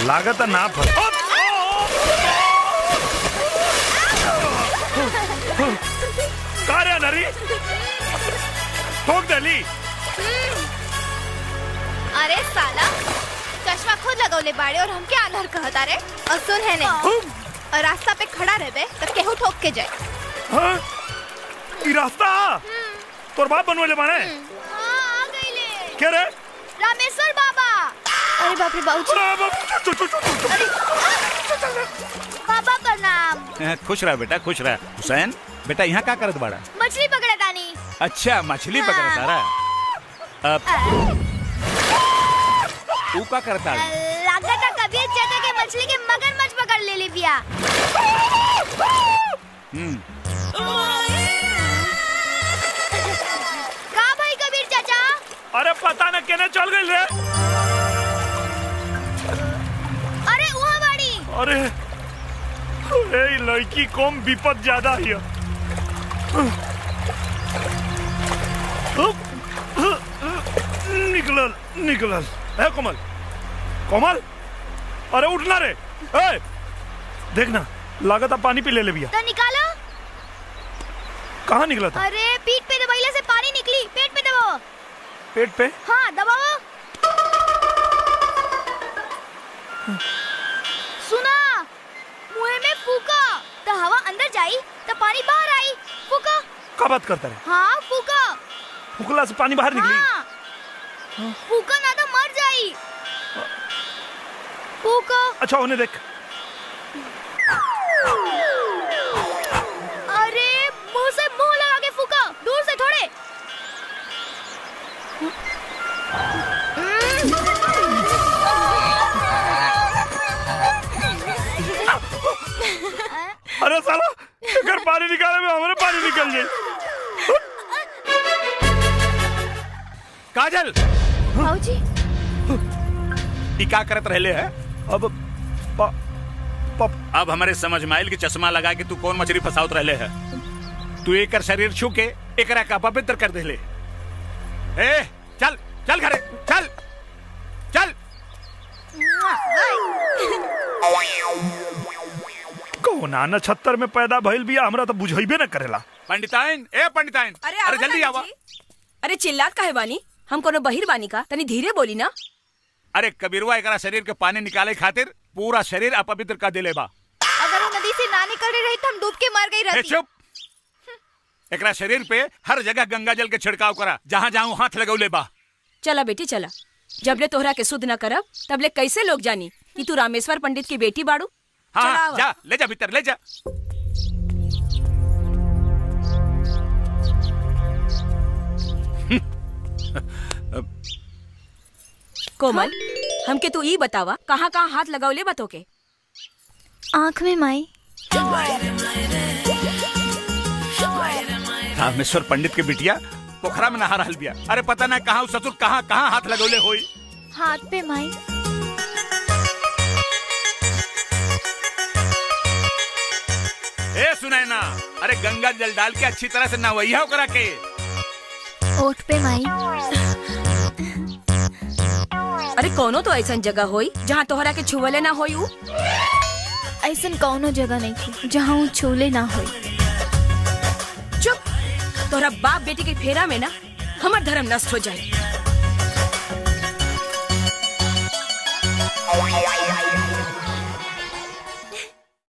लागत ना फस कार्य नरी ठोक दली। अरे साला चश्मा खुद लगौले बाड़े और हमके आंधर कहता रे। और सुन है ने और रास्ता पे खड़ा रहबे तो केहू ठोक के जाए। हाँ? ई रास्ता तोर बाप बनवले बाने। हाँ आ गईले। क्या रे? रामेश्वर बाबा। अरे बाप रे बाबूजी। बाबा का नाम। खुश रहा बेटा खुश रहा। हुसैन बेटा यहाँ क्या करत बाड़ा? मछली पकड़े तानी। अच्छा मछली पकड़ तारा। तू का करता? लागता कबीर चाचा के मछली के मगरमच्छ पकड़ ले ली बिया। का भाई कबीर चाचा? अरे पता न केने चल गई रे। अरे वहाँ बाड़ी। अरे अरे लड़की कम विपद ज्यादा है। निकलल निकलल है कोमल कोमल। अरे उठना रे। ए, देखना लागत अब पानी पी ले बिया। तो निकालो। कहाँ निकला था? अरे पीठ पे दबाइले से पानी निकली। पेट पे दबाओ। पेट पे? हाँ दबाओ। सुना मुंह में फूका तो हवा अंदर जाई तो पानी बाहर आई। फूका। क्या बात करता है? हाँ फूका। फुकला से पानी बाहर निकली। हाँ। फूका ना तो मर जाई। फूका। अच्छा उन्हें देख। अरे मुंह से मुंह लगा के फूका। दूर से थोड़े। अरे साला अगर पानी निकाले में हमारे पानी निकल जाए। काजल भाऊजी ई क्या करत रहले है? अब हमारे समझ में आइल कि चश्मा लगा के तू कौन मछली फसावत रहले है। तू एकर शरीर छू के एकरा का पवित्र कर देले। ए चल चल घरे चल चल। कौना नक्षत्र में पैदा भइल बिया हमरा तो बुझाइबे न करेला। पंडिताइन ए पंडिताइन अरे जल्दी आवा। अरे चिल्लात काहे बानी? हम कोनो बहिर बानी का? तनी धीरे बोली ना। अरे कबीरवा एकरा शरीर के पानी निकाले खातिर पूरा शरीर अपवित्र कर देले बा। अगर वो नदी से ना निकल रही तो हम डूब के मर गई रहती। चुप। एकरा शरीर पे हर जगह गंगा जल के छिड़काव करा जहाँ जहाँ हाथ लगौले बा। चला बेटी चला। जबले तोहरा के शुद्ध न करब तबले कैसे लोग जानी कि तू रामेश्वर पंडित की बेटी बाड़ू। हाँ जा ले जा भीतर ले जा। कोमल हमके तू ई बतावा कहाँ कहाँ हाथ लगावले बतो के? आँख में माई। रामेश्वर पंडित के बिटिया पोखरा में नहा रहल बिया। अरे पता ना कहाँ ससुर कहाँ कहाँ हाथ लगौले होई। हाथ पे माई। ए सुनैना अरे गंगा जल डाल के अच्छी तरह से नहवैया करा के। ओठ पे माई। अरे कोनो तो ऐसा जगह होई जहाँ तोहरा के छुवले ना होई। ऐसा कौनो जगह नहीं थी जहाँ वो छूले ना होई। चुप। तोहरा बाप बेटी के फेरा में ना हमार धर्म नष्ट हो जाए।